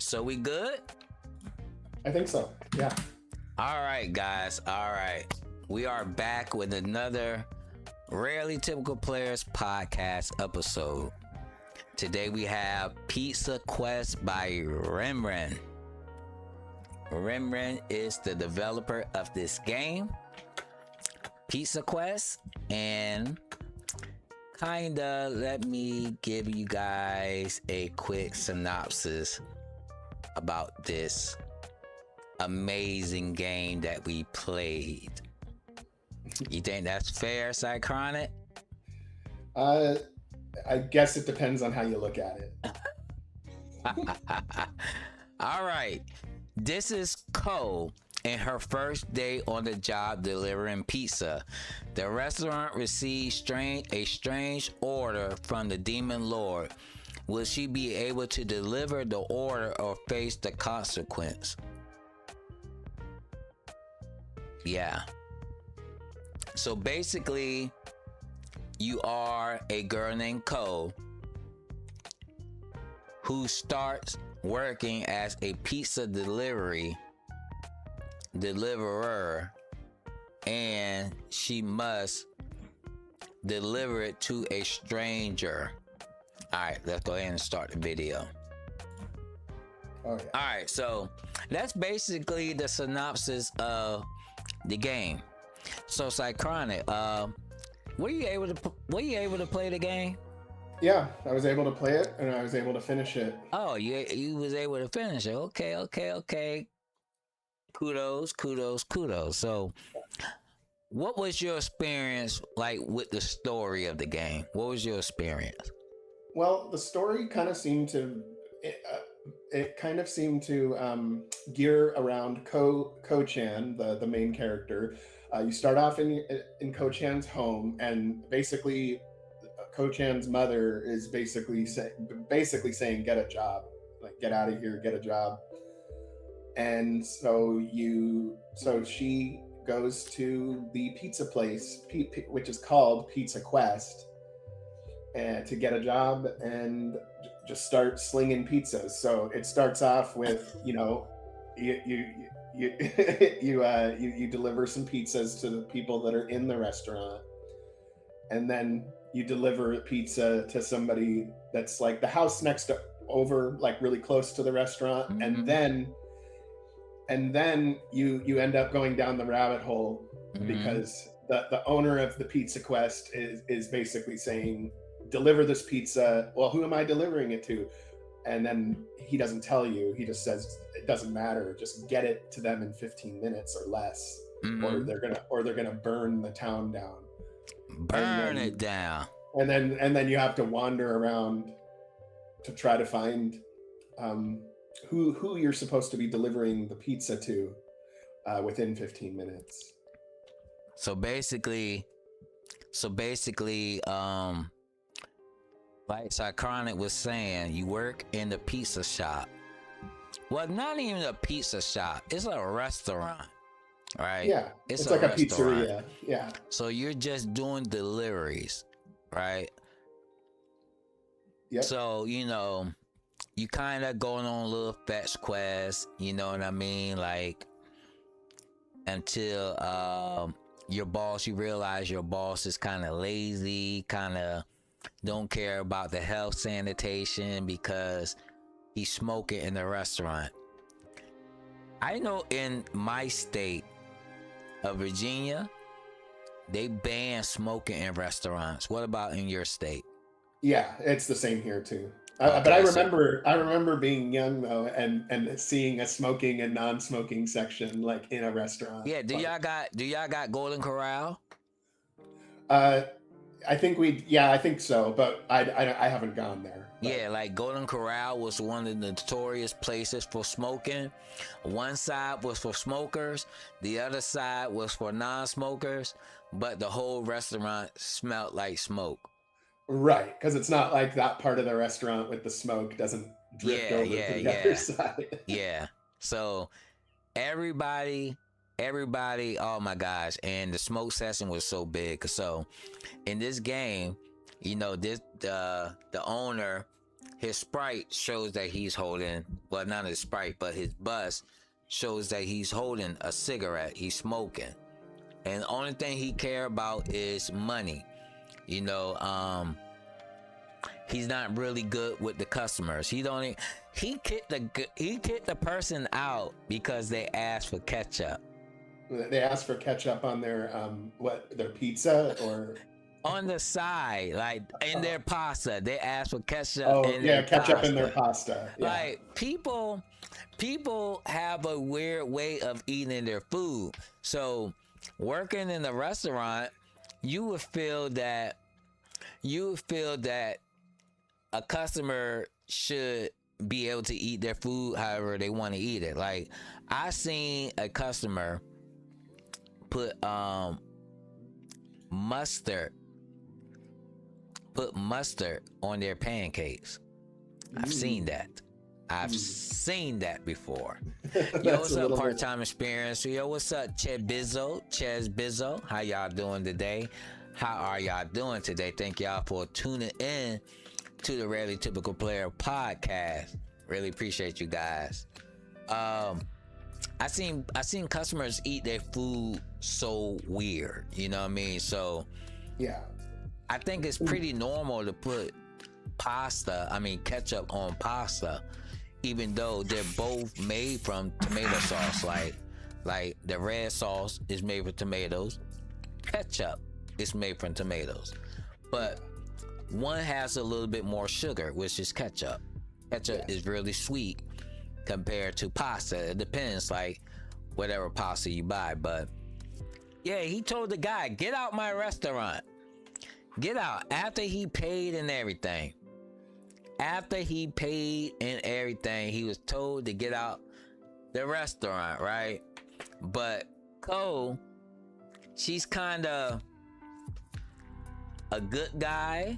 So we good? I think so. Yeah. All right, guys. All right. We are back with another Rarely Typical Players podcast episode. Today we have Pizza Quest by Rembrandt. Rembrandt is the developer of this game, Pizza Quest, and kinda let me give you guys a quick synopsis about this amazing game that we played. You think that's fair, Cychronic? I guess it depends on how you look at it. All right. This is Cole in her first day on the job delivering pizza. The restaurant receives a strange order from the Demon Lord. Will she be able to deliver the order or face the consequence? Yeah. So basically, you are a girl named Cole who starts working as a pizza deliverer, and she must deliver it to a stranger. All right, let's go ahead and start the video. Oh, yeah. All right, so that's basically the synopsis of the game. So, Cychronic, were you able to play the game? Yeah, I was able to play it and I was able to finish it. Oh, you was able to finish it. Okay. Kudos. So, what was your experience like with the story of the game? What was your experience? Well, the story kind of seemed to gear around Ko-chan, the main character. You start off in Ko-chan's home, and basically Ko-chan's mother is basically saying, get a job, like get out of here, get a job. And so she goes to the pizza place, which is called Pizza Quest, and to get a job and just start slinging pizzas. So it starts off with, you deliver some pizzas to the people that are in the restaurant, and then you deliver a pizza to somebody that's like the house next over, like really close to the restaurant. Mm-hmm. and then you end up going down the rabbit hole, mm-hmm. because the owner of the Pizza Quest is basically saying, deliver this pizza. Well, who am I delivering it to? And then he doesn't tell you. He just says it doesn't matter. Just get it to them in 15 minutes or less, mm-hmm. or they're gonna burn the town down. Burn it down. And then you have to wander around to try to find who you're supposed to be delivering the pizza to within 15 minutes. So basically, like Cychronic was saying, you work in the pizza shop. Well, not even a pizza shop. It's a restaurant, right? Yeah, it's like a pizzeria. Yeah. So you're just doing deliveries, right? Yep. So, you kind of going on a little fetch quest, you know what I mean? Like, until you realize your boss is kind of lazy, kind of don't care about the health sanitation because he's smoking in the restaurant. I know in my state of Virginia, they ban smoking in restaurants. What about in your state? Yeah, it's the same here too. But I remember being young though, and seeing a smoking and non-smoking section like in a restaurant. Yeah, do y'all got Golden Corral? I think so, but I haven't gone there. But. Yeah, like Golden Corral was one of the notorious places for smoking. One side was for smokers, the other side was for non-smokers, but the whole restaurant smelled like smoke. Right, because it's not like that part of the restaurant with the smoke doesn't drift over to the other side. Yeah, so everybody, oh my gosh, and the smoke session was so big. So in this game, the owner his Sprite shows that he's holding, well, not his Sprite, but his bus shows that he's holding a cigarette. He's smoking. And the only thing he care about is money. You know, he's not really good with the customers. He kicked the person out because they asked for ketchup. They asked for ketchup on their their pizza or on the side, like in their pasta. They asked for ketchup. Ketchup in their pasta. Yeah. Like people have a weird way of eating their food. So working in a restaurant, you would feel that a customer should be able to eat their food however they want to eat it. Like I seen a customer put mustard on their pancakes. I've seen that. I've seen that before. Yo, what's up, part-time experience? Yo, what's up, Ches Bizzo? How y'all doing today? How are y'all doing today? Thank y'all for tuning in to the Rarely Typical Player podcast. Really appreciate you guys. I seen customers eat their food so weird, you know what I mean? So yeah, I think it's pretty normal to put ketchup on pasta, even though they're both made from tomato sauce. Like the red sauce is made from tomatoes, ketchup is made from tomatoes, but one has a little bit more sugar, which is ketchup. Ketchup is really sweet compared to pasta. It depends, like whatever pasta you buy. But yeah, he told the guy, get out my restaurant. Get out. After he paid and everything. He was told to get out the restaurant, right? But Cole, she's kind of a good guy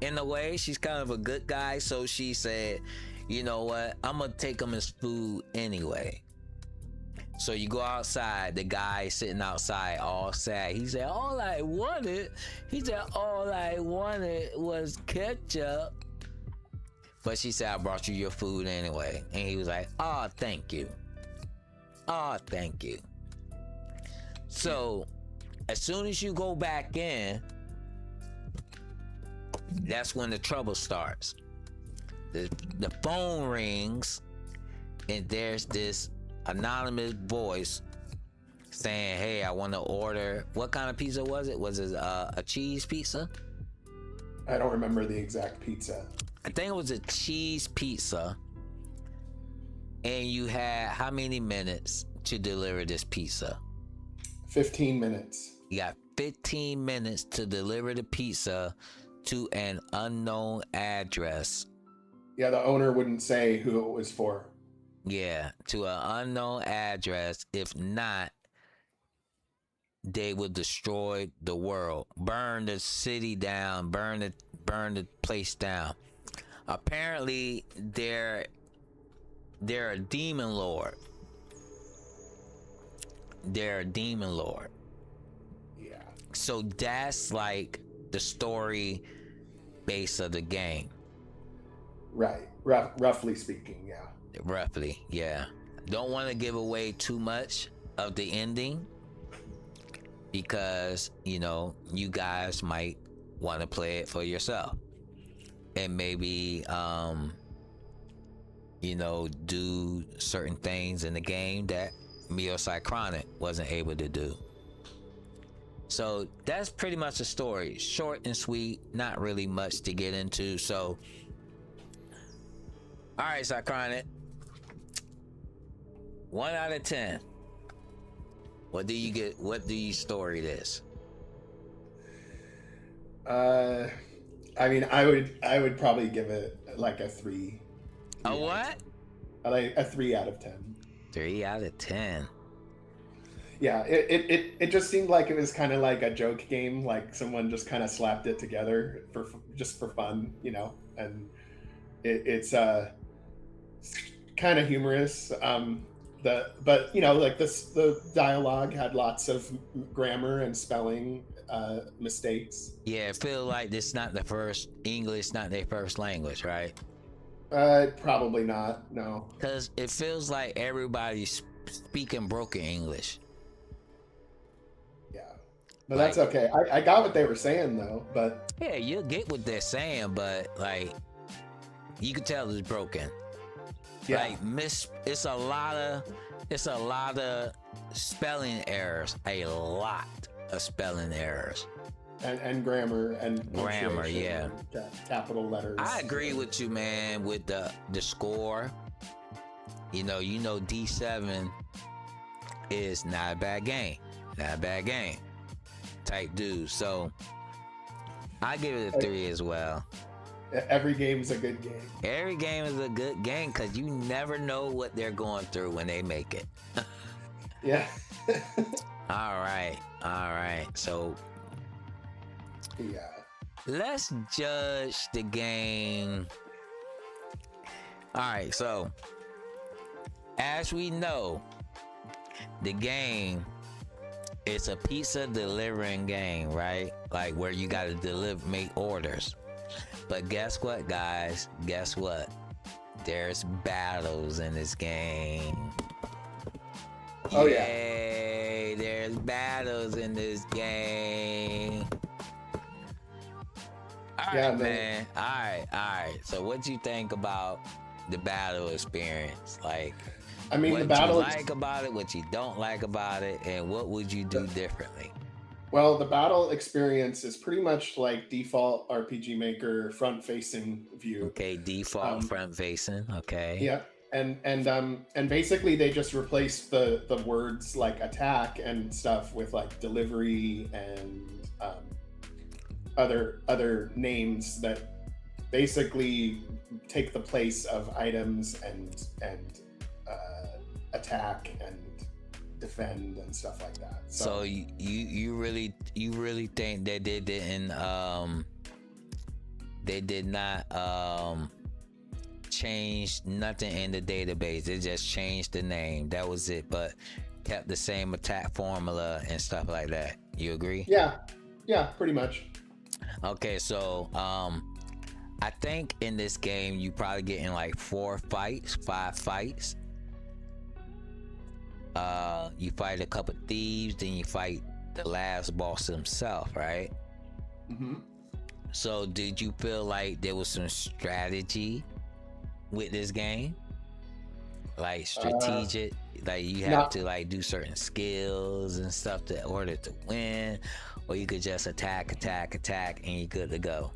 in a way. She's kind of a good guy. So she said, you know what? I'm going to take him his food anyway. So you go outside, the guy sitting outside all sad. He said, all I wanted was ketchup. But she said, I brought you your food anyway. And he was like, oh, thank you. Oh, thank you. So as soon as you go back in, that's when the trouble starts. The phone rings and there's this anonymous voice saying, hey, I want to order, what kind of pizza was it? Was it a cheese pizza? I don't remember the exact pizza. I think it was a cheese pizza. And you had how many minutes to deliver this pizza? 15 minutes. You got 15 minutes to deliver the pizza to an unknown address. Yeah, the owner wouldn't say who it was for. Yeah, to an unknown address. If not, they would destroy the world, burn the city down, burn the place down. Apparently, they're a demon lord. They're a demon lord. Yeah. So that's like the story base of the game. Right. Roughly speaking, yeah. Roughly, yeah. Don't want to give away too much of the ending because, you know, you guys might want to play it for yourself and maybe, you know, do certain things in the game that Cychronic wasn't able to do. So that's pretty much the story. Short and sweet, not really much to get into. So, all right, Cychronic. 1 out of 10. What do you get? What do you story this? I mean, I would probably give it like a 3. A what? Like a 3 out of 10. 3 out of 10. Yeah, it just seemed like it was kind of like a joke game, like someone just kind of slapped it together for fun, you know, and it's kind of humorous. But you know, like the dialogue had lots of grammar and spelling mistakes. Yeah, I feel like this not the first English, not their first language, right? Probably not. No. Because it feels like everybody's speaking broken English. Yeah. But that's Like, okay. I got what they were saying though. But yeah, you'll get what they're saying, but like, you can tell it's broken. yeah. Like, it's a lot of spelling errors. A lot of spelling errors. And grammar and Grammar, punctuation yeah. and capital letters. I agree with you, man, with the score. You know, D7 is not a bad game. Not a bad game. Type dude. So I give it a 3 as well. Every game's a good game. Every game is a good game because you never know what they're going through when they make it. Yeah. All right. So Yeah. let's judge the game. All right, so as we know, the game is a pizza delivering game, right? Like where you gotta make orders. But guess what, guys? Guess what? There's battles in this game. Oh, yeah. Yay, there's battles in this game. All Yeah, right, man. All right. So what do you think about the battle experience? Like, I mean, what the battle you like about it, what you don't like about it, and what would you do differently? Well, the battle experience is pretty much like default RPG Maker front-facing view. Okay, default front facing. Okay. Yeah, and basically they just replaced the words like attack and stuff with like delivery and other names that basically take the place of items and attack and defend and stuff like that. So you really think that they did not change nothing in the database? They just changed the name. That was it, but kept the same attack formula and stuff like that. You agree? Yeah, pretty much. Okay, so I think in this game you probably getting like 5 fights. You fight a couple thieves, then you fight the last boss himself, right? Mm-hmm. So did you feel like there was some strategy with this game? Like strategic, like you have to like do certain skills and stuff in order to win, or you could just attack, and you're good to go.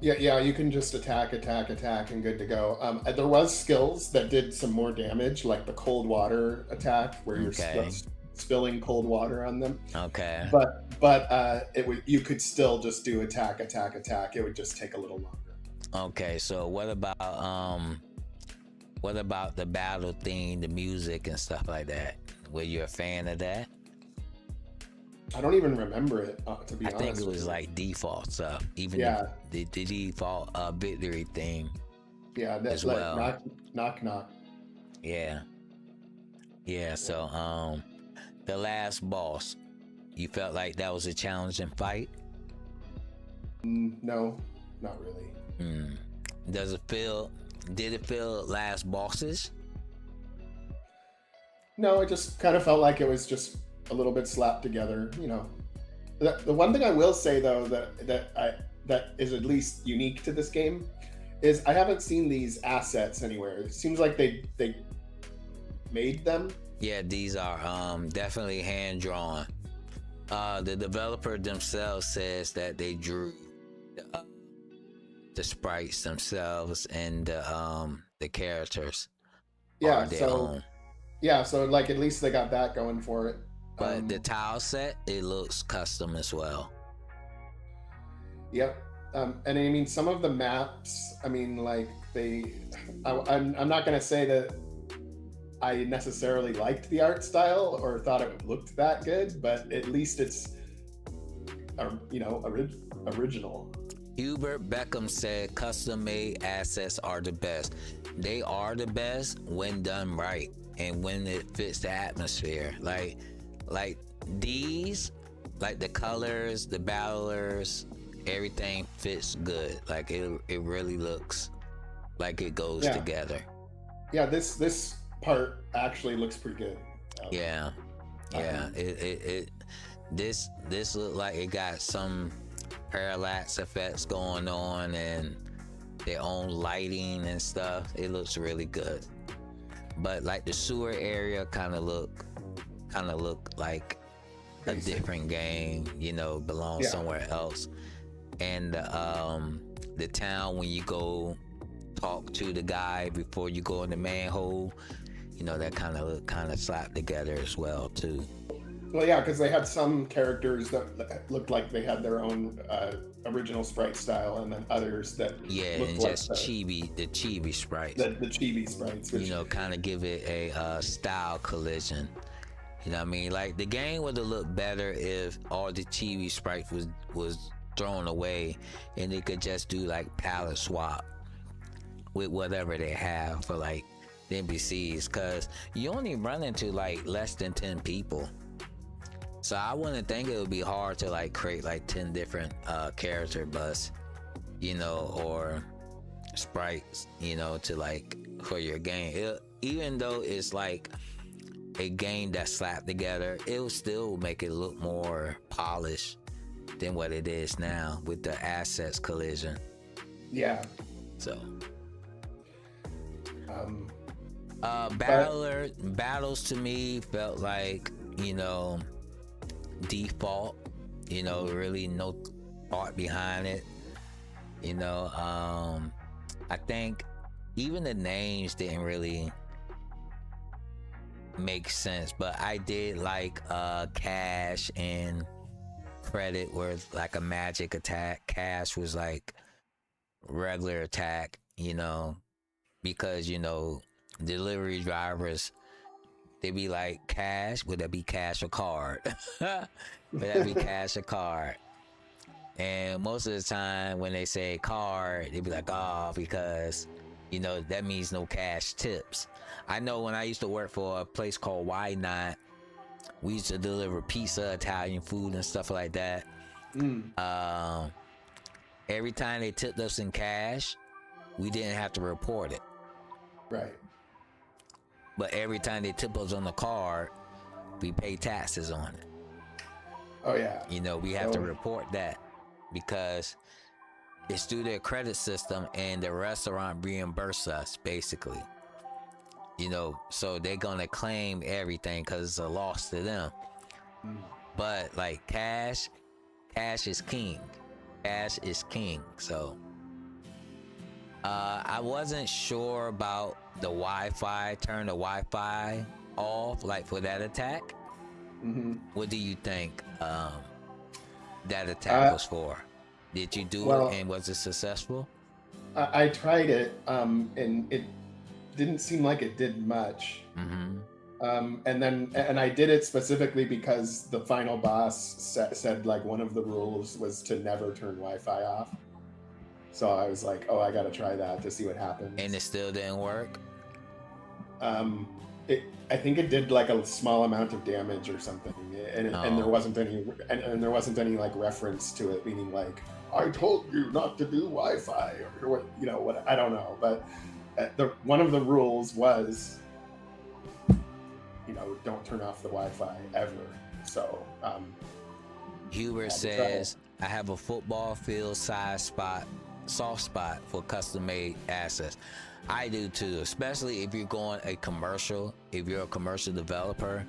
Yeah, you can just attack, and good to go. There was skills that did some more damage, like the cold water attack, where you're spilling cold water on them. Okay. But you could still just do attack. It would just take a little longer. Okay, so what about the battle theme, the music and stuff like that? Were you a fan of that? I don't even remember it, to be honest. I think it was like default stuff, even the default victory theme. Yeah, that's as like well. knock. Yeah. So the last boss, you felt like that was a challenging fight? No, not really. Did it feel last bosses? No, it just kind of felt like it was just a little bit slapped together, you know. The one thing I will say though that is at least unique to this game is I haven't seen these assets anywhere. It seems like they made them. Yeah, these are definitely hand drawn. The developer themselves says that they drew the sprites themselves and the characters. Yeah, are their own. Yeah, so like at least they got that going for it. But the tile set, it looks custom as well. Yep. And I mean, some of the maps, I mean, like I'm not gonna say that I necessarily liked the art style or thought it looked that good, but at least it's, original. Hubert Beckham said custom-made assets are the best. They are the best when done right and when it fits the atmosphere. Like these, like the colors, the battlers, everything fits good. Like it really looks like it goes Yeah. together. Yeah, this part actually looks pretty good. Yeah, Um, it this look like it got some parallax effects going on and their own lighting and stuff. It looks really good. But like the sewer area kind of look like a Basic. different game, you know, belongs Yeah. somewhere else. And the town, when you go talk to the guy before you go in the manhole, you know, that kind of slapped together as well too. Well, yeah, because they had some characters that looked like they had their own original sprite style, and then others that Yeah, looked and like just the chibi sprites. the chibi sprites. Which, You know, kind of give it a style collision. You know what I mean? Like the game would have looked better if all the chibi sprites was thrown away and they could just do like palette swap with whatever they have for like the NPCs, because you only run into like less than 10 people. So I wouldn't think it would be hard to like create like 10 different character busts, you know, or sprites, you know, to like for your game. Even though it's like a game that's slapped together, it will still make it look more polished than what it is now with the assets collision. yeah. So But, battles to me felt like, you know, default, you know, really no thought behind it, you know. I think even the names didn't really make sense, but I did like Cash and Credit were like a magic attack. Cash was like regular attack, you know, because, you know, delivery drivers, they be like, cash, would that be cash or card? Would that be cash or card? And most of the time when they say card, they be like, oh, because, you know, that means no cash tips. I know when I used to work for a place called Why Not, we used to deliver pizza, Italian food and stuff like that. Every time they tipped us in cash, we didn't have to report it. right. But every time they tip us on the card, we pay taxes on it. Oh yeah. You know, we have to report that because it's through their credit system and the restaurant reimburse us basically. You know, so they're gonna claim everything because it's a loss to them. But like cash is king. Cash is king. So I wasn't sure about the Wi-Fi. Turn the Wi-Fi off, like for that attack. What do you think that attack was for? Did you do it and was it successful? I tried it, and it didn't seem like it did much. And I did it specifically because the final boss said like one of the rules was to never turn Wi-Fi off. So I was like, oh, I gotta try that to see what happens. And it still didn't work? I think it did like a small amount of damage or something, and there wasn't any, and there wasn't any like reference to it, meaning like I told you not to do Wi-Fi or what, you know, what, I don't know, but one of the rules was, you know, don't turn off the Wi-Fi ever. So Hubert says, I have a football field size soft spot for custom made assets. I do too, especially if you're going if you're a commercial developer,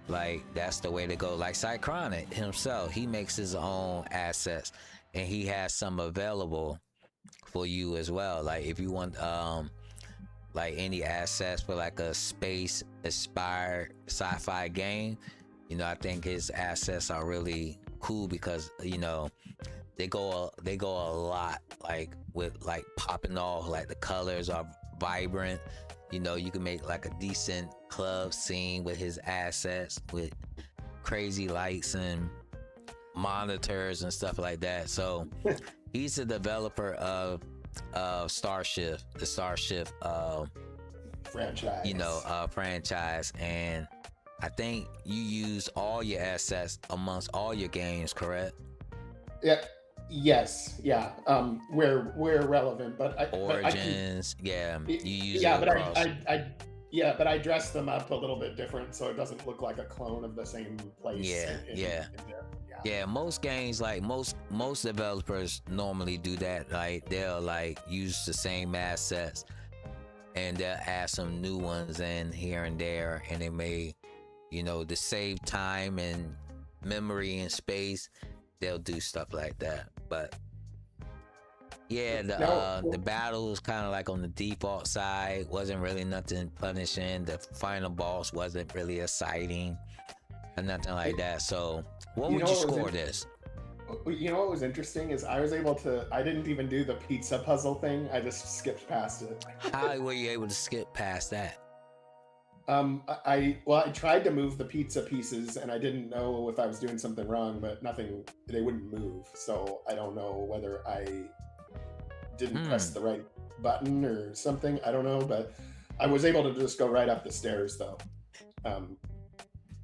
like that's the way to go. Like Cychronic himself, he makes his own assets and he has some available for you as well. Like if you want like any assets for like a space inspired sci-fi game, you know, I think his assets are really cool because, you know, they go a lot, like with like popping off, like the colors are vibrant. You know, you can make like a decent club scene with his assets with crazy lights and monitors and stuff like that. So he's the developer of Starship, the Starship franchise. You know, franchise, and I think you use all your assets amongst all your games, correct? Yeah. Yes, yeah. Where relevant, but I can. Origins, yeah, you use it Yeah, but across. yeah, but I dress them up a little bit different so it doesn't look like a clone of the same place Yeah, yeah. in there. Yeah. Yeah, most games, like most developers normally do that. Like they'll like use the same assets and they'll add some new ones in here and there, and it may, to save time and memory and space, they'll do stuff like that. But yeah, Now, the battle was kind of like on the default side, wasn't really nothing punishing. The final boss wasn't really exciting or nothing like that. So what you would know you what was score this? you know what was interesting is I was able to. I didn't even do the pizza puzzle thing. I just skipped past it. How were you able to skip past that? I tried to move the pizza pieces and I didn't know if I was doing something wrong, but nothing. They wouldn't move, so I don't know whether I didn't press Hmm. the right button or something. I don't know, but I was able to just go right up the stairs though. Um,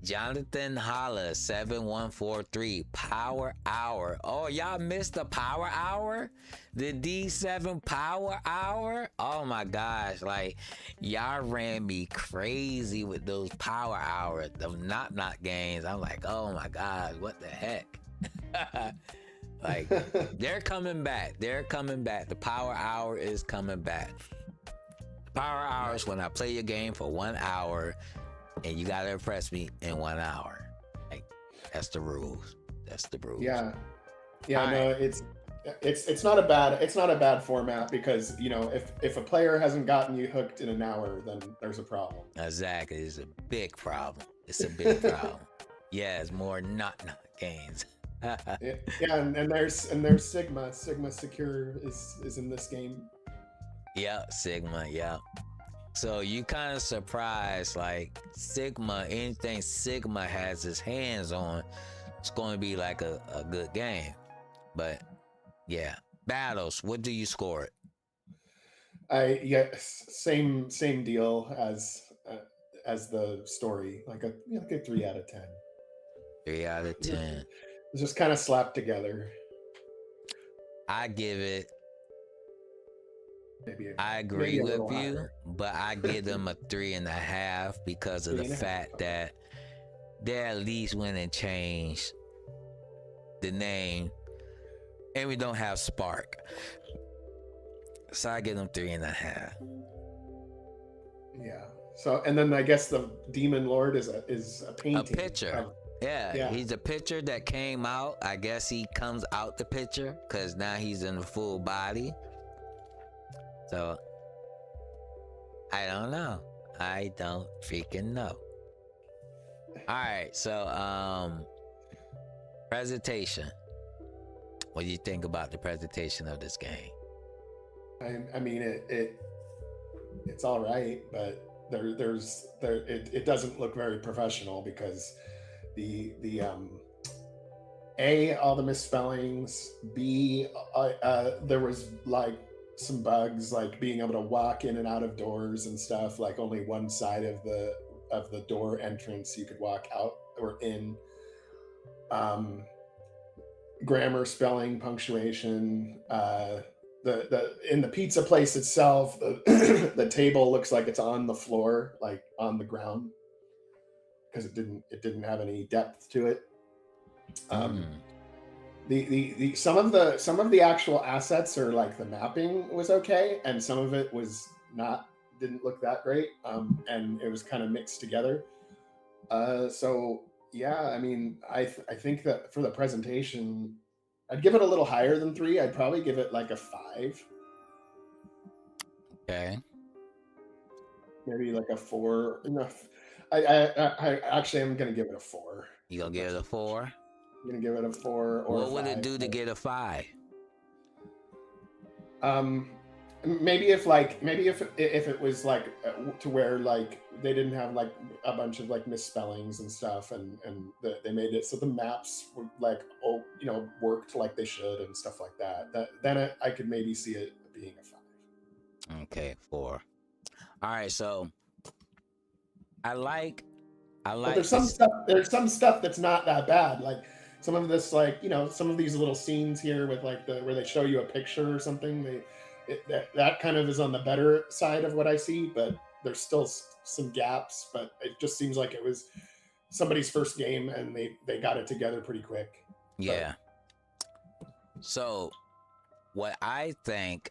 Jonathan Holla 7143 Power Hour. Oh, y'all missed the Power Hour? The D7 Power Hour? Oh my gosh, like y'all ran me crazy with those Power Hours, the knock games. I'm like, oh my gosh, what the heck? Like they're coming back. They're coming back. The Power Hour is coming back. Power Hour is when I play your game for 1 hour and you gotta impress me in 1 hour. Like that's the rules. That's the rules. yeah, yeah, All no, right. it's not a bad format because if a player hasn't gotten you hooked in an hour, then there's a problem. Exactly. It's a big problem. It's a big problem. Yeah, it's more not games. Yeah, and there's Sigma Secure is in this game. Yeah, Sigma, yeah. So you kind of surprised, like Sigma, anything Sigma has his hands on, it's going to be like a good game. But yeah, battles, what do you score it? Same deal as the story, like a 3 out of 10. 3 out of 10. It's just kind of slapped together. I give it, Maybe I agree maybe a with little you, higher. but I give them a 3.5 because of the 3.5. fact that they at least went and changed the name, and we don't have Spark. So I give them 3.5. Yeah. So and then I guess the Demon Lord is a A painting. picture. Yeah, Yeah. he's a picture that came out. I guess he comes out the picture because now he's in the full body. So I don't know. I don't freaking know. All right, so presentation. What do you think about the presentation of this game? I mean it's all right, but it doesn't look very professional because the all the misspellings. B, there was like some bugs, like being able to walk in and out of doors and stuff. Like only one side of the door entrance you could walk out or in. Grammar, spelling, punctuation. The in the pizza place itself, the table looks like it's on the floor, like on the ground, because it didn't have any depth to it. Um, Mm. the some of the actual assets, or like the mapping, was okay, and some of it was not, didn't look that great, and it was kind of mixed together. So yeah, I mean, I think that for the presentation, I'd give it a little higher than 3. I'd probably give it like a 5, Okay. maybe like a 4. No, I actually am gonna give it a 4. You gonna give it a 4? I'm gonna give it a 4 or What a would 5. it do to get a 5? Um, maybe if it was like to where like they didn't have like a bunch of like misspellings and stuff, and they made it so the maps were like, oh, worked like they should and stuff like that. Then I could maybe see it being a 5. Okay, 4. All right, so I like But there's this. some stuff that's not that bad. Like some of this, like, some of these little scenes here with like the where they show you a picture or something, that kind of is on the better side of what I see, but there's still some gaps. But it just seems like it was somebody's first game and they got it together pretty quick. Yeah. So what I think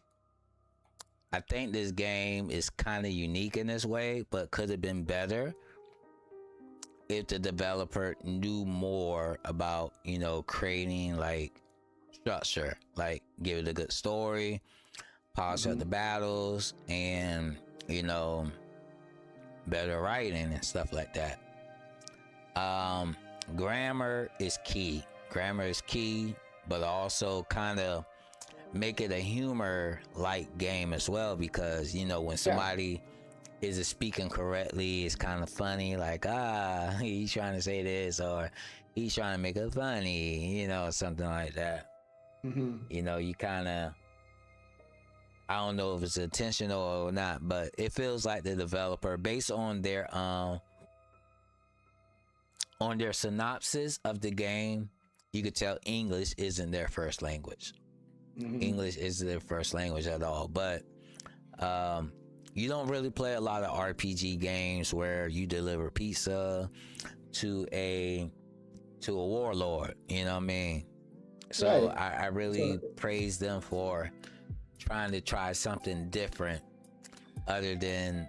this game is kind of unique in this way, but could have been better if the developer knew more about, creating like structure, like give it a good story, polish up the battles, and better writing and stuff like that. Grammar is key, but also kind of make it a humor like game as well, because when somebody isn't speaking correctly, it's kind of funny, like he's trying to say this, or he's trying to make it funny, something like that. You kind of, I don't know if it's intentional or not, but it feels like the developer, based on their synopsis of the game, you could tell English isn't their first language. English isn't their first language at all. But you don't really play a lot of RPG games where you deliver pizza to a warlord, you know what I mean? So right. I really praise them for try something different other than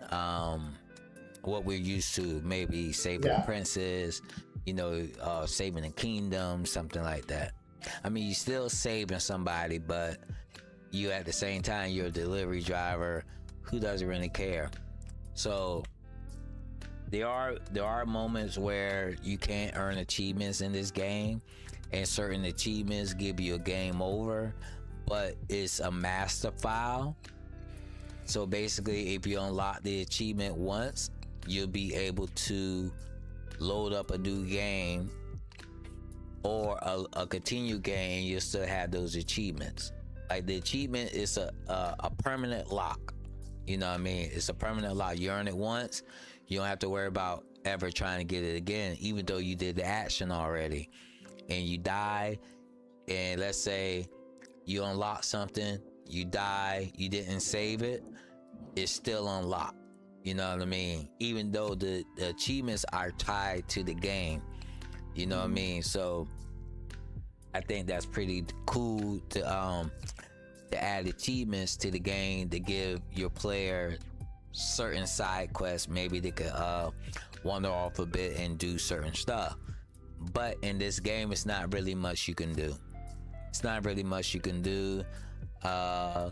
what we're used to, maybe saving princes, saving the kingdom, something like that. I mean, you're still saving somebody, but you at the same time, you're a delivery driver who doesn't really care. So there are moments where you can't earn achievements in this game, and certain achievements give you a game over, but it's a master file. So basically, if you unlock the achievement once, you'll be able to load up a new game or a continued game. You'll still have those achievements. Like the achievement is a permanent lock. You know what I mean? It's a permanent lock. You earn it once, you don't have to worry about ever trying to get it again, even though you did the action already. And you die, and let's say you unlock something, you die, you didn't save it, it's still unlocked. You know what I mean? Even though the achievements are tied to the game. You know what I mean? So I think that's pretty cool to add achievements to the game, to give your player certain side quests. Maybe they could wander off a bit and do certain stuff. But in this game, it's not really much you can do. I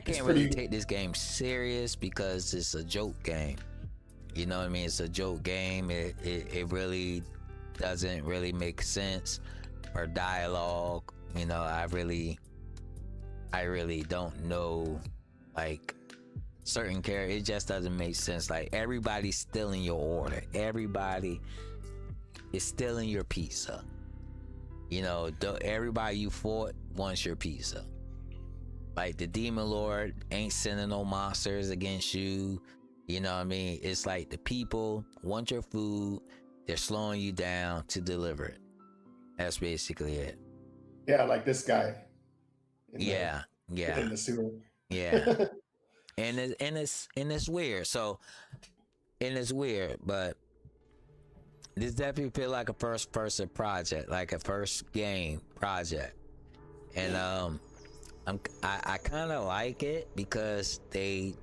can't really take this game serious because it's a joke game. You know what I mean? It's a joke game. It really doesn't really make sense or dialogue. I really don't know, like, certain characters. It just doesn't make sense. Like, everybody's stealing your order. Everybody is stealing your pizza. Everybody you fought wants your pizza. Like, the demon lord ain't sending no monsters against you. You know what I mean? It's like the people want your food. They're slowing you down to deliver it. That's basically it. Yeah, like this guy. In the sewer. Yeah. and it's weird. So, it's weird, but this definitely feel like a first person project, like a first game project. And I kind of like it because they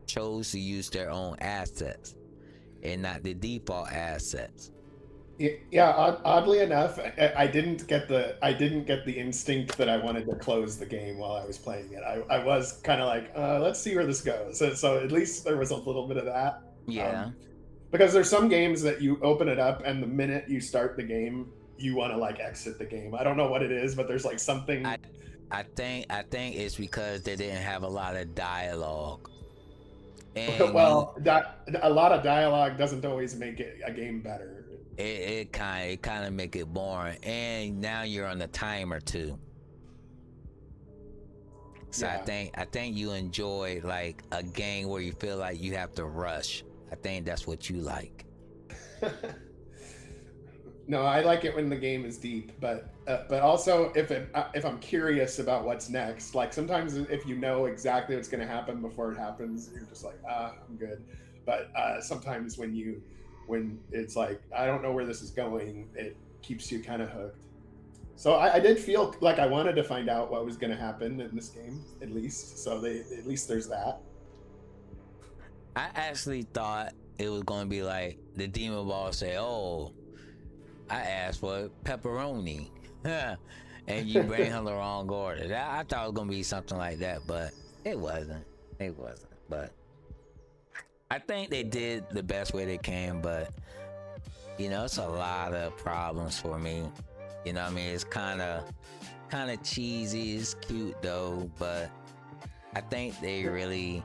chose to use their own assets and not the default assets. Yeah, oddly enough, I didn't get the instinct that I wanted to close the game while I was playing it. I was kind of like, let's see where this goes. So at least there was a little bit of that. Yeah. Because there's some games that you open it up and the minute you start the game, you want to like exit the game. I don't know what it is, but there's like something. I think it's because they didn't have a lot of dialogue. And a lot of dialogue doesn't always make it a game better. It kind of make it boring, and now you're on the timer too. So yeah. I think you enjoy like a game where you feel like you have to rush. I think that's what you like. No, I like it when the game is deep, but also if I'm curious about what's next, like sometimes if you know exactly what's going to happen before it happens, you're just like, I'm good. But sometimes when it's like I don't know where this is going, it keeps you kind of hooked. So I did feel like I wanted to find out what was going to happen in this game, at least. So at least there's that. I actually thought it was gonna be like the demon boss say, "Oh, I asked for pepperoni," and you bring her the wrong order. I thought it was gonna be something like that, but it wasn't. It wasn't. But I think they did the best way they can. But you know, it's a lot of problems for me. You know what I mean? It's kind of cheesy. It's cute though, but I think they really.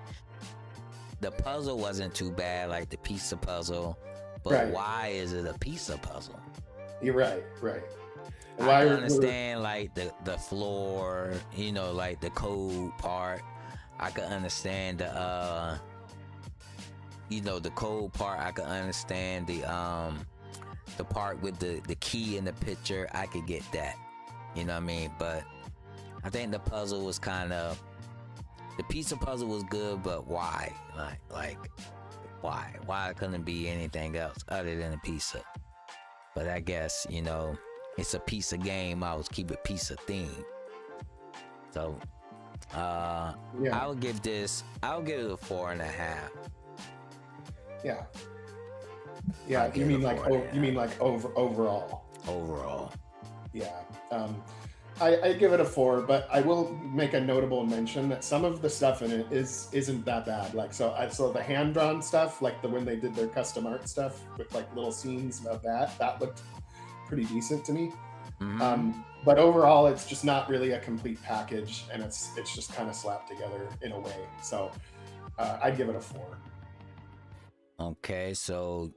The puzzle wasn't too bad, like the pizza puzzle, but Right. why is it a pizza puzzle? You're right. And I understand like the floor, you know, like the code part. I could understand the you know, the code part. I could understand the part with the key in the picture. I could get that. You know what I mean? But I think the puzzle was kind of the pizza puzzle was good, but why? Like why? Why couldn't it be anything else other than a pizza? But I guess, you know, it's a pizza game. I was keep it pizza themed. So Yeah. I'll give it a 4.5. Yeah. I'll You give mean it a like 4.5. you mean like overall? Overall. Yeah. I give it a 4, but I will make a notable mention that some of the stuff in it isn't that bad. Like so the hand drawn stuff, like when they did their custom art stuff with like little scenes of that looked pretty decent to me. Mm-hmm. But overall, it's just not really a complete package, and it's just kind of slapped together in a way. So I'd give it a 4. Okay, so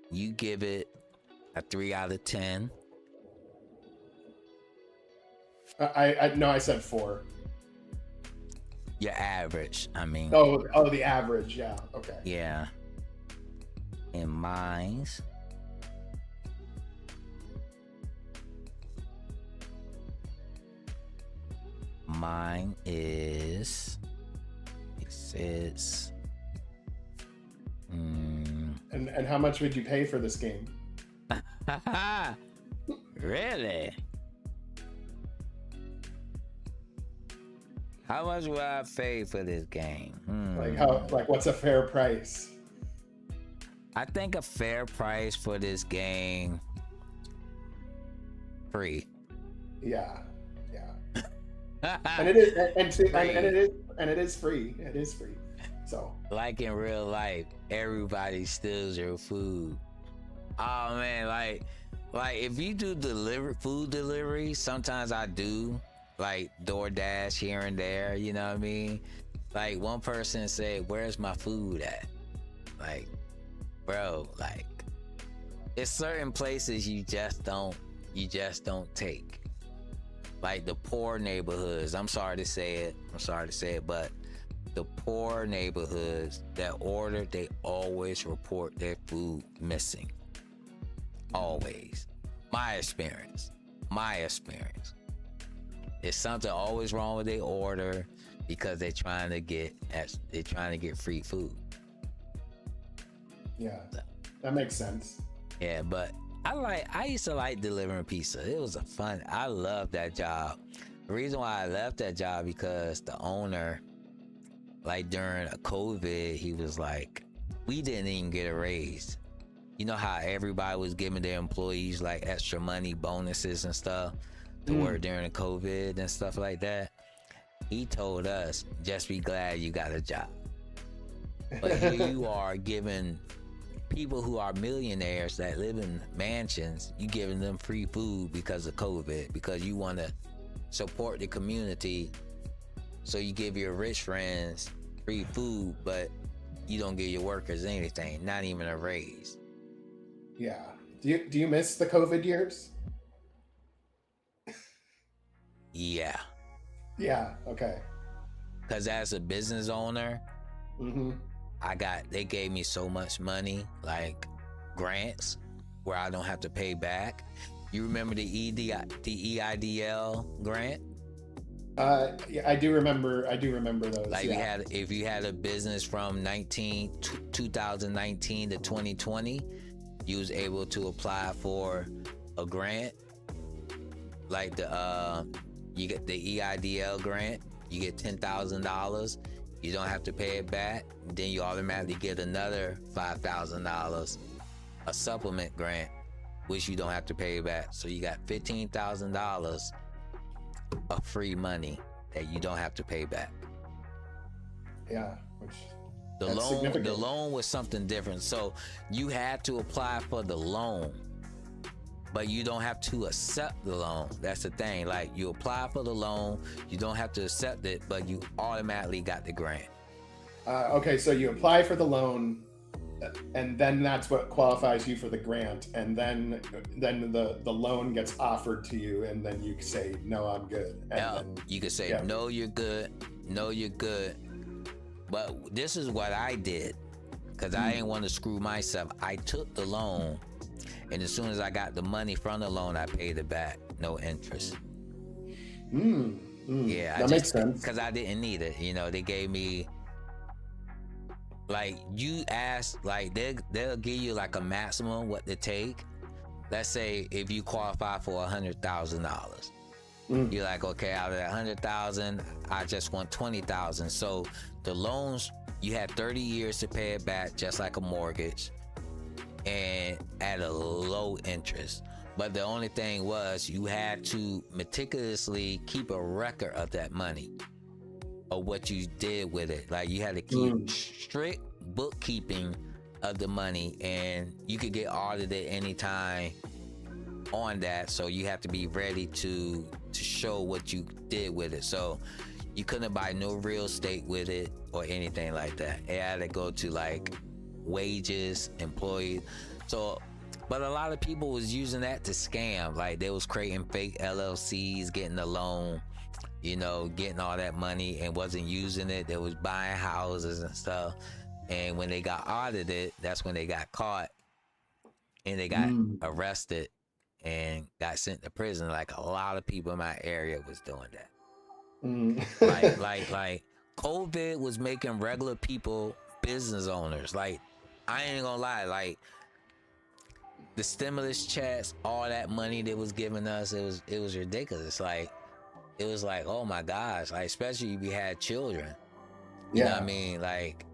you give it a 3 out of 10. I said 4. Your average, I mean. Oh, the average. Yeah. Okay. Yeah. And mine is, it says, And how much would you pay for this game? really? How much would I pay for this game? Like what's a fair price? I think a fair price for this game, free. Yeah. And it is, and it is free. It is free. So like in real life, everybody steals your food. Oh man, like if you do food delivery, sometimes I do like DoorDash here and there. You know what I mean? Like one person said, "Where's my food at?" Like, bro, like it's certain places you just don't take. Like the poor neighborhoods. I'm sorry to say it, but the poor neighborhoods that order, they always report their food missing. Always. My experience. It's something always wrong with their order because they're trying to get free food. Yeah, that makes sense. Yeah, but I used to like delivering pizza. It was I loved that job. The reason why I left that job because the owner, like during a COVID, he was like, we didn't even get a raise. You know how everybody was giving their employees like extra money, bonuses and stuff to work during the COVID and stuff like that. He told us, just be glad you got a job. But here you are giving people who are millionaires that live in mansions, you giving them free food because of COVID, because you want to support the community. So you give your rich friends free food, but you don't give your workers anything, not even a raise. Yeah. Do you miss the COVID years? Yeah. Yeah. Okay. Because as a business owner, Mm-hmm. they gave me so much money, like grants. where I don't have to pay back. You remember the EIDL grant? Yeah, I do remember those. Like yeah. if you had a business from 2019 to 2020, you was able to apply for a grant, like you get the EIDL grant. You get $10,000. You don't have to pay it back. Then you automatically get another $5,000, a supplement grant, which you don't have to pay back. So you got $15,000 of free money that you don't have to pay back. Yeah, which The that's loan, significant. the loan was something different. So you had to apply for the loan, but you don't have to accept the loan. That's the thing. Like, you apply for the loan, you don't have to accept it, but you automatically got the grant. Okay, so you apply for the loan, and then that's what qualifies you for the grant, and then the loan gets offered to you, and then you say, no, I'm good. And Now, then, you could say, yeah. no, you're good. No, you're good. But this is what I did, because I didn't want to screw myself. I took the loan, and as soon as I got the money from the loan, I paid it back, no interest. Yeah, that makes sense. Because I didn't need it. You know, they gave me, like, you ask, like, they'll give you like a maximum what to take. Let's say if you qualify for $100,000, you're like, okay, out of that 100,000, I just want 20,000. So the loans, you had 30 years to pay it back, just like a mortgage, and at a low interest. But the only thing was, you had to meticulously keep a record of that money, of what you did with it. Like, you had to keep strict bookkeeping of the money, and you could get audited anytime on that. So you have to be ready to show what you did with it. So you couldn't buy no real estate with it or anything like that. It had to go to like wages, employees. So, but a lot of people was using that to scam. Like, they was creating fake LLCs, getting the loan, you know, getting all that money, and wasn't using it. They was buying houses and stuff. And when they got audited, that's when they got caught, and they got arrested and got sent to prison. Like, a lot of people in my area was doing that. Like COVID was making regular people business owners. Like, I ain't gonna lie, like, the stimulus checks, all that money they was giving us, it was ridiculous. Like, it was like, oh my gosh, like, especially if you had children. You know what I mean? Like,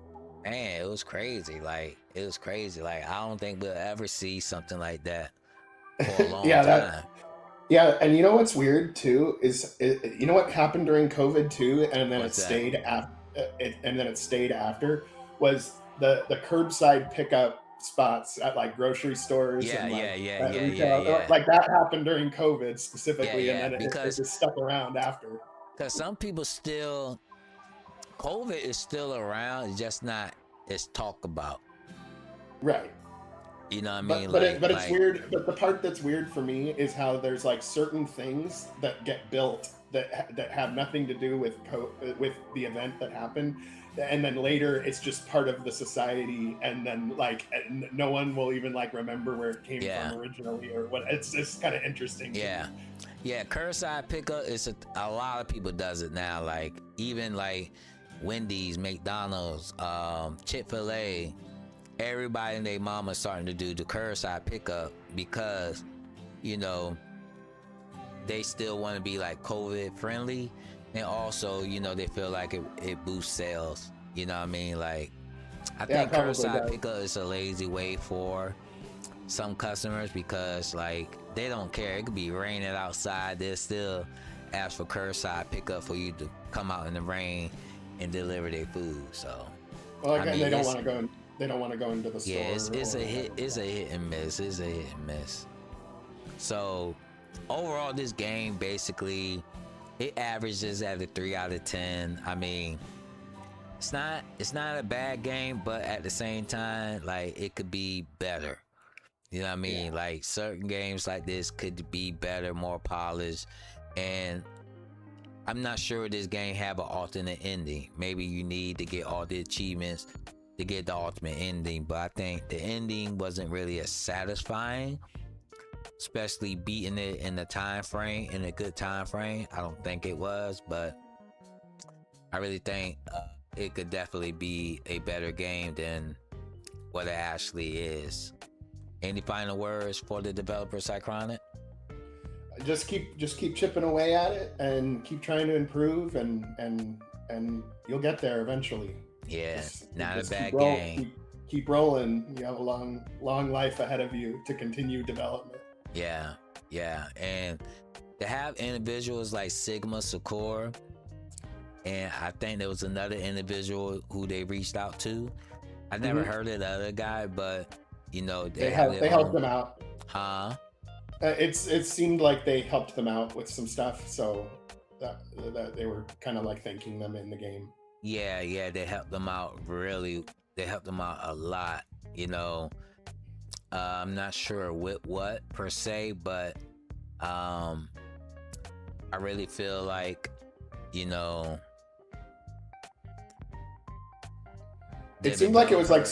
man, it was crazy. Like, it was crazy. Like, I don't think we'll ever see something like that for a long time. And you know what's weird too is you know what happened during COVID too, and then What's it that? stayed after. Was the curbside pickup spots at like grocery stores and retail. Like, that happened during COVID specifically, and then it just stuck around after. Because some people still, COVID is still around, it's just not as talked about. Right. You know what I mean? But it's weird. But the part that's weird for me is how there's like certain things that get built that have nothing to do with the event that happened, and then later it's just part of the society, and then like no one will even like remember where it came from originally or what. It's just kind of interesting. Yeah, curbside pickup is a lot of people does it now. Like, even like Wendy's, McDonald's, Chick-fil-A. Everybody and their mama starting to do the curbside pickup because, you know, they still want to be like COVID friendly, and also, you know, they feel like it boosts sales. You know what I mean? Like, I think curbside pickup is a lazy way for some customers, because like, they don't care. It could be raining outside, they still ask for curbside pickup for you to come out in the rain and deliver their food. So, well, again, they don't want to go. They don't want to go into the store. Yeah, it's a hit. It's a hit and miss. It's a hit and miss. So overall, this game basically, it averages at a 3 out of 10. I mean, it's not a bad game, but at the same time, like, it could be better. You know what I mean? Like, certain games like this could be better, more polished, and I'm not sure this game have an alternate ending. Maybe you need to get all the achievements to get the ultimate ending, but I think the ending wasn't really as satisfying, especially beating it in the time frame, in a good time frame. I don't think it was, but I really think it could definitely be a better game than what it actually is. Any final words for the developer, Cychronic? Just keep chipping away at it and keep trying to improve, and you'll get there eventually. Yeah, not just a bad game. Keep rolling. You have a long life ahead of you to continue development. Yeah, and to have individuals like Sigma Sakura, and I think there was another individual who they reached out to. I never heard of the other guy, but you know they helped them out. Huh? It seemed like they helped them out with some stuff, so that they were kind of like thanking them in the game. Yeah, they helped them out they helped them out a lot, you know. I'm not sure with what per se, but I really feel like, you know, it seemed like it was like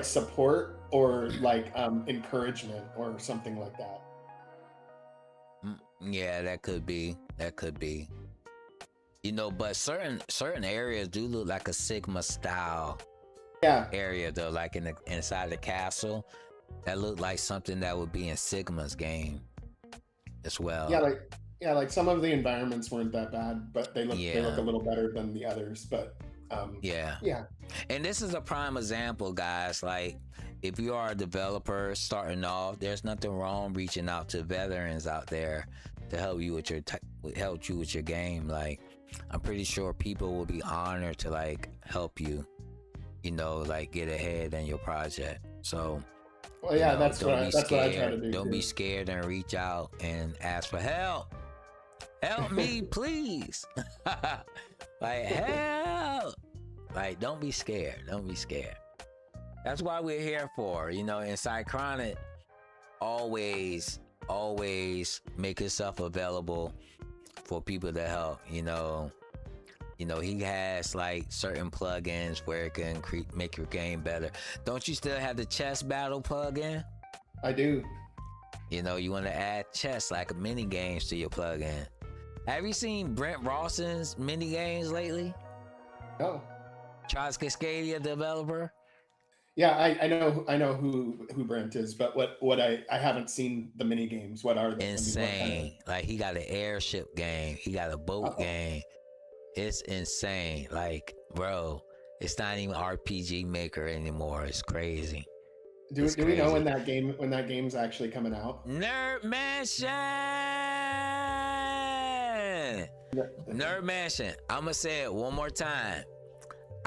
support or like encouragement or something like that. Yeah, that could be. You know, but certain areas do look like a Sigma style area though, like inside the castle. That looked like something that would be in Sigma's game as well. Yeah, like some of the environments weren't that bad, but they look a little better than the others. But yeah. And this is a prime example, guys. Like, if you are a developer starting off, there's nothing wrong reaching out to veterans out there to help you with your game. Like, I'm pretty sure people will be honored to like help you, you know, like get ahead in your project. So, well, yeah, that's what I try to do. Don't be scared and reach out and ask for help. Help me, please. Like, help. Like, don't be scared. That's why we're here for, you know. And Cychronic always make himself available for people to help. You know, he has like certain plugins where it can make your game better. Don't you still have the chess battle plugin? I do. You know, you want to add chess like mini games to your plugin. Have you seen Brent Rawson's mini games lately? No. Charles Cascadia developer. Yeah, I know who Brent is, but what I haven't seen the mini games. What are they? Insane. I mean, Like, he got an airship game. He got a boat game. It's insane. Like, bro, it's not even RPG Maker anymore. It's crazy. Do we know when that game's actually coming out? Nerd Mansion. Nerd Mansion. I'ma say it one more time.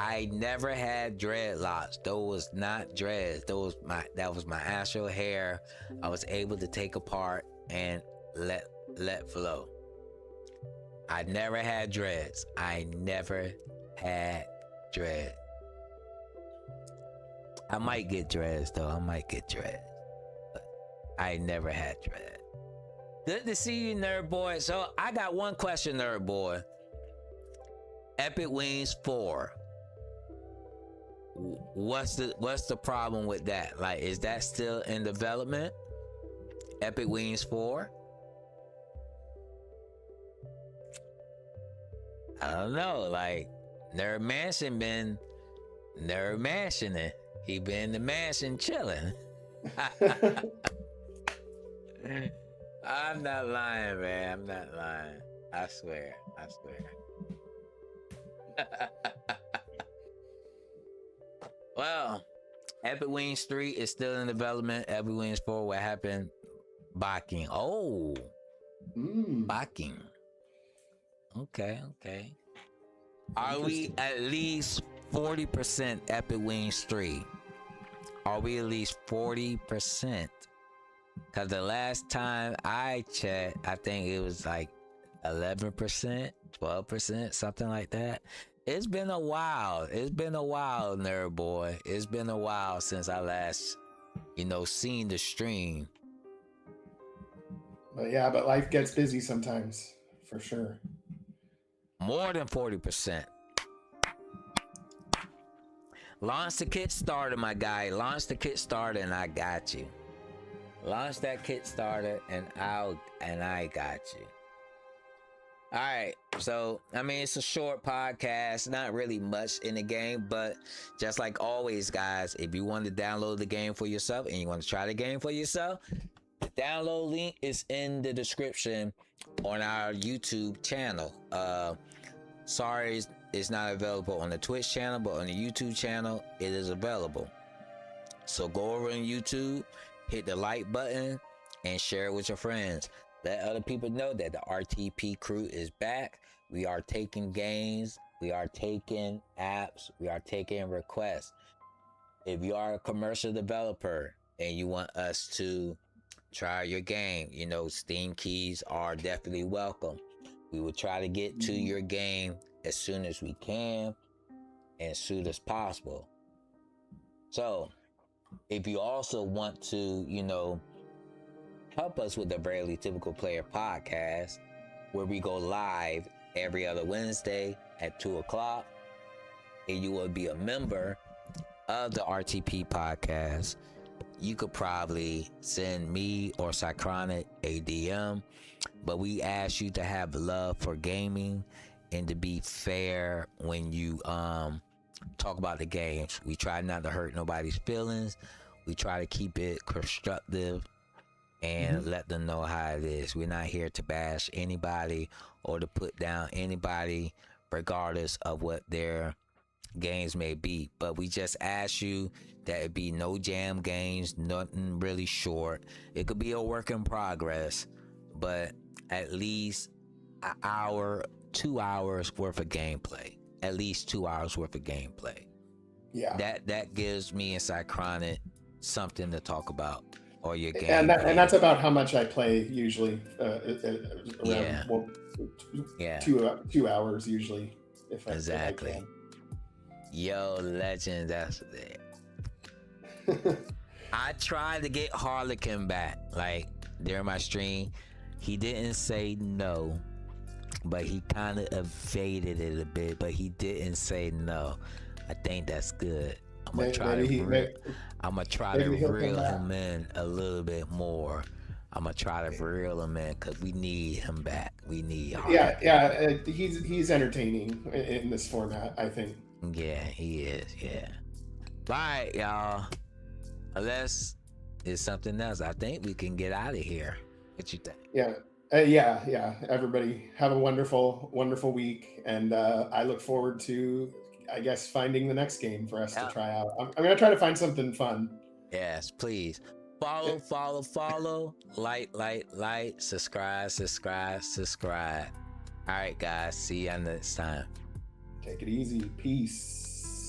I never had dreadlocks. Those was not dreads. That was my actual hair. I was able to take apart and let flow. I never had dreads. I might get dreads though. But I never had dreads. Good to see you, Nerd Boy. So I got one question, Nerd Boy. Epic Wings 4. What's the problem with that? Like, is that still in development? Epic Wings 4? I don't know. Like, Nerd Mansion been Nerd Mansioning. He been in the mansion chilling. I'm not lying, man. I'm not lying. I swear. Well, Epic Wings 3 is still in development. Epic Wings 4, what happened? Backing. Oh. Backing. Okay. Are we at least 40% Epic Wings 3? Are we at least 40%? Because the last time I checked, I think it was like 11%, 12%, something like that. It's been a while, Nerd Boy. It's been a while since I last, seen the stream. But life gets busy sometimes, for sure. More than 40%. Launch the Kickstarter, my guy. Launch the Kickstarter, and I got you. Launch that Kickstarter, and I got you. All right, so I mean, it's a short podcast, not really much in the game, but just like always, guys, if you want to download the game for yourself and you want to try the game for yourself, the download link is in the description on our YouTube channel. Sorry, it's not available on the Twitch channel, but on the YouTube channel, it is available. So go over on YouTube, hit the like button, and share it with your friends. Let other people know that the RTP crew is back. We are taking games, we are taking apps, we are taking requests. If you are a commercial developer and you want us to try your game, you know, Steam keys are definitely welcome. We will try to get to your game as soon as we can and as soon as possible. So if you also want to, you know, help us with the Barely Typical Player podcast, where we go live every other Wednesday at 2:00, and you will be a member of the RTP podcast, you could probably send me or Cychronic a DM, but we ask you to have love for gaming and to be fair when you talk about the games. We try not to hurt nobody's feelings. We try to keep it constructive and let them know how it is. We're not here to bash anybody or to put down anybody regardless of what their games may be, but we just ask you that it be no jam games, nothing really short. It could be a work in progress, but at least an hour, 2 hours worth of gameplay. At least 2 hours worth of gameplay. Yeah, that gives me and Cychronic something to talk about. Or your game, and that's about how much I play usually. Around, 2 hours usually. Exactly. If I can. Yo, legend, that's it. I tried to get Harlequin back, like during my stream. He didn't say no, but he kind of evaded it a bit. But he didn't say no. I think that's good. I'm gonna try to reel him in a little bit more. I'm gonna try to reel him in because we need him back. We need Harlequin. He's entertaining in this format, I think. Yeah, he is. Yeah. All right, y'all. Unless it's something else, I think we can get out of here. What you think? Yeah. Yeah. Everybody have a wonderful, wonderful week, and I look forward to, I guess, finding the next game for us to try out. I'm gonna try to find something fun. Yes, please. Follow, like, subscribe. All right, guys. See you next time. Take it easy. Peace.